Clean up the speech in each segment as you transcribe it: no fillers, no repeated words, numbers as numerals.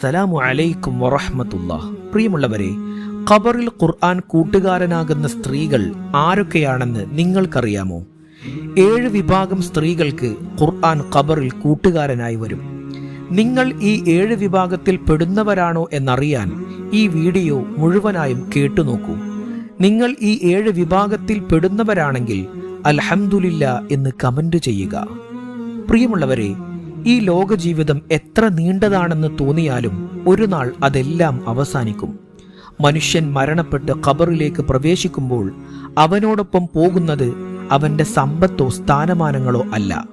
അസ്സലാമു അലൈക്കും വറഹ്മത്തുള്ളാഹ്. പ്രിയമുള്ളവരെ, ഖബറിൽ ഖുർആൻ കൂട്ടുകാരനാകുന്ന സ്ത്രീകൾ ആരൊക്കെയാണെന്ന് നിങ്ങൾക്കറിയാമോ? 7 വിഭാഗം സ്ത്രീകൾക്ക് ഖുർആൻ ഖബറിൽ കൂട്ടുകാരനായി വരും. നിങ്ങൾ ഈ 7 വിഭാഗത്തിൽ പെടുന്നവരാണോ എന്നറിയാൻ ഈ വീഡിയോ മുഴുവനായും കേട്ടുനോക്കൂ. നിങ്ങൾ ഈ 7 വിഭാഗത്തിൽ പെടുന്നവരാണെങ്കിൽ അൽഹംദുലില്ലാ എന്ന് കമന്റ് ചെയ്യുക. പ്രിയമുള്ളവരെ, ഈ ലോക ജീവിതം എത്ര നീണ്ടതാണെന്ന് തോന്നിയാലും ഒരു നാൾ അതെല്ലാം അവസാനിക്കും. മനുഷ്യൻ മരണപ്പെട്ട് ഖബറിലേക്ക് പ്രവേശിക്കുമ്പോൾ അവനോടൊപ്പം പോകുന്നത് അവന്റെ സമ്പത്തോ സ്ഥാനമാനങ്ങളോ അല്ല,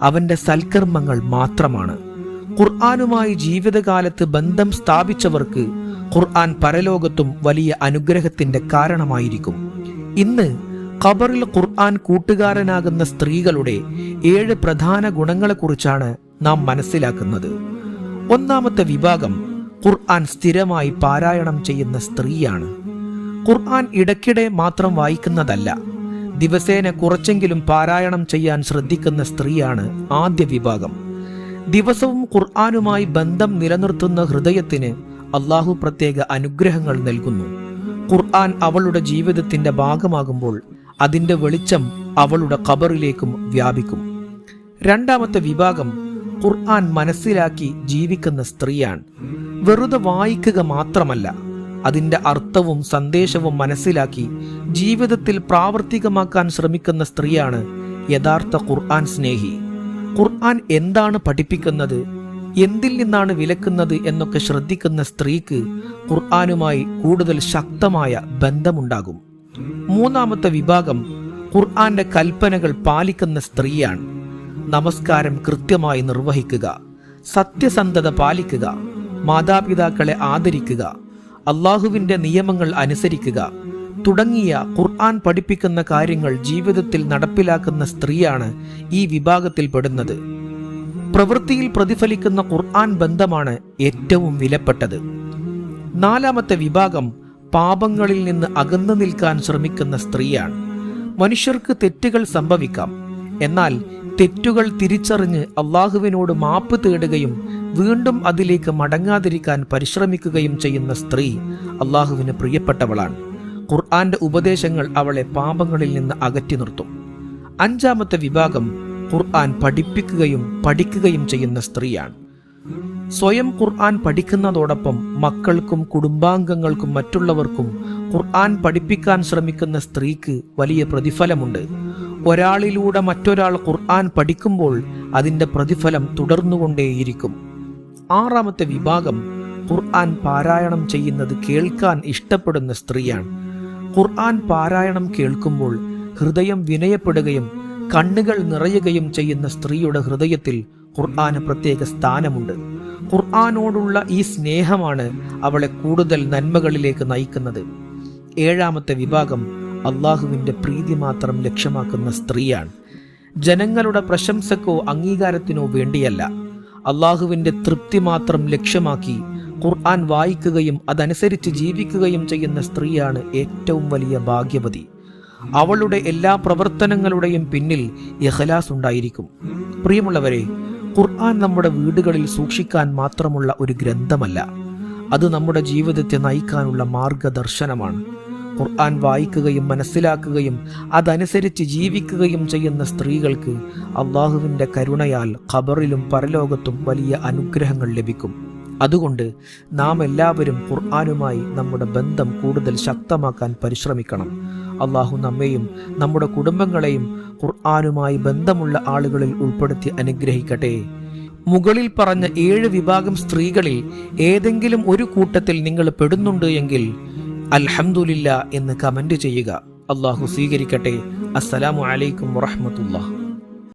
അവന്റെ സൽക്കർമ്മങ്ങൾ മാത്രമാണ്. ഖുർആനുമായി ജീവിതകാലത്ത് ബന്ധം സ്ഥാപിച്ചവർക്ക് ഖുർആൻ പരലോകത്തും വലിയ അനുഗ്രഹത്തിന്റെ കാരണമായിരിക്കും. ഇന്ന് ഖബറിൽ ഖുർആൻ കൂട്ടുകാരനാകുന്ന സ്ത്രീകളുടെ 7 പ്രധാന ഗുണങ്ങളെക്കുറിച്ചാണ് നാം മനസ്സിലാക്കുന്നത്. ഒന്നാമത്തെ വിഭാഗം ഖുർആൻ സ്ഥിരമായി പാരായണം ചെയ്യുന്ന സ്ത്രീയാണ്. ഖുർആൻ ഇടയ്ക്കിടെ മാത്രം വായിക്കുന്നതല്ല, ദിവസേന കുറച്ചെങ്കിലും പാരായണം ചെയ്യാൻ ശ്രദ്ധിക്കുന്ന സ്ത്രീയാണ് ആദ്യ വിഭാഗം. ദിവസവും ഖുർആനുമായി ബന്ധം നിലനിർത്തുന്ന ഹൃദയത്തിന് അള്ളാഹു പ്രത്യേക അനുഗ്രഹങ്ങൾ നൽകുന്നു. ഖുർആൻ അവളുടെ ജീവിതത്തിന്റെ ഭാഗമാകുമ്പോൾ അതിന്റെ വെളിച്ചം അവളുടെ ഖബറിലേക്കും വ്യാപിക്കും. രണ്ടാമത്തെ വിഭാഗം ഖുർആൻ മനസ്സിലാക്കി ജീവിക്കുന്ന സ്ത്രീയാണ്. വെറുതെ വായിക്കുക മാത്രമല്ല, അതിന്റെ അർത്ഥവും സന്ദേശവും മനസ്സിലാക്കി ജീവിതത്തിൽ പ്രാവർത്തികമാക്കാൻ ശ്രമിക്കുന്ന സ്ത്രീയാണ് യഥാർത്ഥ ഖുർആൻ സ്നേഹി. ഖുർആൻ എന്താണ് പഠിപ്പിക്കുന്നത്, എന്തിൽ നിന്നാണ് വിലക്കുന്നത് എന്നൊക്കെ ശ്രദ്ധിക്കുന്ന സ്ത്രീക്ക് ഖുർആനുമായി കൂടുതൽ ശക്തമായ ബന്ധമുണ്ടാകും. മൂന്നാമത്തെ വിഭാഗം ഖുർആന്റെ കൽപ്പനകൾ പാലിക്കുന്ന സ്ത്രീയാണ്. നമസ്കാരം കൃത്യമായി നിർവഹിക്കുക, സത്യസന്ധത പാലിക്കുക, മാതാപിതാക്കളെ ആദരിക്കുക, അള്ളാഹുവിന്റെ നിയമങ്ങൾ അനുസരിക്കുക തുടങ്ങിയ ഖുർആൻ പഠിപ്പിക്കുന്ന കാര്യങ്ങൾ ജീവിതത്തിൽ നടപ്പിലാക്കുന്ന സ്ത്രീയാണ് ഈ വിഭാഗത്തിൽ പെടുന്നത്. പ്രവൃത്തിയിൽ പ്രതിഫലിക്കുന്ന ഖുർആൻ ബന്ധമാണ് ഏറ്റവും വിലപ്പെട്ടത്. നാലാമത്തെ വിഭാഗം പാപങ്ങളിൽ നിന്ന് അകന്നു നിൽക്കാൻ ശ്രമിക്കുന്ന സ്ത്രീയാണ്. മനുഷ്യർക്ക് തെറ്റുകൾ സംഭവിക്കാം, എന്നാൽ തെറ്റുകൾ തിരിച്ചറിഞ്ഞ് അള്ളാഹുവിനോട് മാപ്പ് തേടുകയും വീണ്ടും അതിലേക്ക് മടങ്ങാതിരിക്കാൻ പരിശ്രമിക്കുകയും ചെയ്യുന്ന സ്ത്രീ അള്ളാഹുവിന് പ്രിയപ്പെട്ടവളാണ്. ഖുർആന്റെ ഉപദേശങ്ങൾ അവളെ പാപങ്ങളിൽ നിന്ന് അകറ്റി നിർത്തും. അഞ്ചാമത്തെ വിഭാഗം ഖുർആൻ പഠിപ്പിക്കുകയും പഠിക്കുകയും ചെയ്യുന്ന സ്ത്രീയാണ്. സ്വയം ഖുർആൻ പഠിക്കുന്നതോടൊപ്പം മക്കൾക്കും കുടുംബാംഗങ്ങൾക്കും മറ്റുള്ളവർക്കും ഖുർആൻ പഠിപ്പിക്കാൻ ശ്രമിക്കുന്ന സ്ത്രീക്ക് വലിയ പ്രതിഫലമുണ്ട്. ഒരാളിലൂടെ മറ്റൊരാൾ ഖുർആൻ പഠിക്കുമ്പോൾ അതിന്റെ പ്രതിഫലം തുടർന്നുകൊണ്ടേയിരിക്കും. ആറാമത്തെ വിഭാഗം ഖുർആൻ പാരായണം ചെയ്യുന്നത് കേൾക്കാൻ ഇഷ്ടപ്പെടുന്ന സ്ത്രീയാണ്. ഖുർആൻ പാരായണം കേൾക്കുമ്പോൾ ഹൃദയം വിനയപ്പെടുകയും കണ്ണുകൾ നിറയുകയും ചെയ്യുന്ന സ്ത്രീയുടെ ഹൃദയത്തിൽ ഖുർആന് പ്രത്യേക സ്ഥാനമുണ്ട്. ഖുർആനോടുള്ള ഈ സ്നേഹമാണ് അവളെ കൂടുതൽ നന്മകളിലേക്ക് നയിക്കുന്നത്. ഏഴാമത്തെ വിഭാഗം അള്ളാഹുവിന്റെ പ്രീതി മാത്രം ലക്ഷ്യമാക്കുന്ന സ്ത്രീയാണ്. ജനങ്ങളുടെ പ്രശംസക്കോ അംഗീകാരത്തിനോ വേണ്ടിയല്ല, അള്ളാഹുവിന്റെ തൃപ്തി മാത്രം ലക്ഷ്യമാക്കി ഖുർആൻ വായിക്കുകയും അതനുസരിച്ച് ജീവിക്കുകയും ചെയ്യുന്ന സ്ത്രീയാണ് ഏറ്റവും വലിയ ഭാഗ്യവതി. അവളുടെ എല്ലാ പ്രവർത്തനങ്ങളുടെയും പിന്നിൽ ഇഖ്ലാസ് ഉണ്ടായിരിക്കും. പ്രിയമുള്ളവരെ, ഖുർആൻ നമ്മുടെ വീടുകളിൽ സൂക്ഷിക്കാൻ മാത്രമുള്ള ഒരു ഗ്രന്ഥമല്ല, അത് നമ്മുടെ ജീവിതത്തെ നയിക്കാനുള്ള മാർഗദർശനമാണ്. ഖുർആൻ വായിക്കുകയും മനസ്സിലാക്കുകയും അതനുസരിച്ച് ജീവിക്കുകയും ചെയ്യുന്ന സ്ത്രീകൾക്ക് അള്ളാഹുവിന്റെ കരുണയാൽ ഖബറിലും പരലോകത്തും വലിയ അനുഗ്രഹങ്ങൾ ലഭിക്കും. അതുകൊണ്ട് നാം എല്ലാവരും ഖുർആനുമായി നമ്മുടെ ബന്ധം കൂടുതൽ ശക്തമാക്കാൻ പരിശ്രമിക്കണം. അള്ളാഹു നമ്മെയും നമ്മുടെ കുടുംബങ്ങളെയും ഖുർആനുമായി ബന്ധമുള്ള ആളുകളിൽ ഉൾപ്പെടുത്തി അനുഗ്രഹിക്കട്ടെ. മുകളിൽ പറഞ്ഞ 7 വിഭാഗം സ്ത്രീകളിൽ ഏതെങ്കിലും ഒരു കൂട്ടത്തിൽ നിങ്ങൾ പെടുന്നുണ്ട് എങ്കിൽ അൽഹംദുലില്ലാ എന്ന് കമന്റ് ചെയ്യുക. അള്ളാഹു സ്വീകരിക്കട്ടെ. അസ്സലാമു അലൈക്കും വറഹ്മത്തുള്ളാഹി.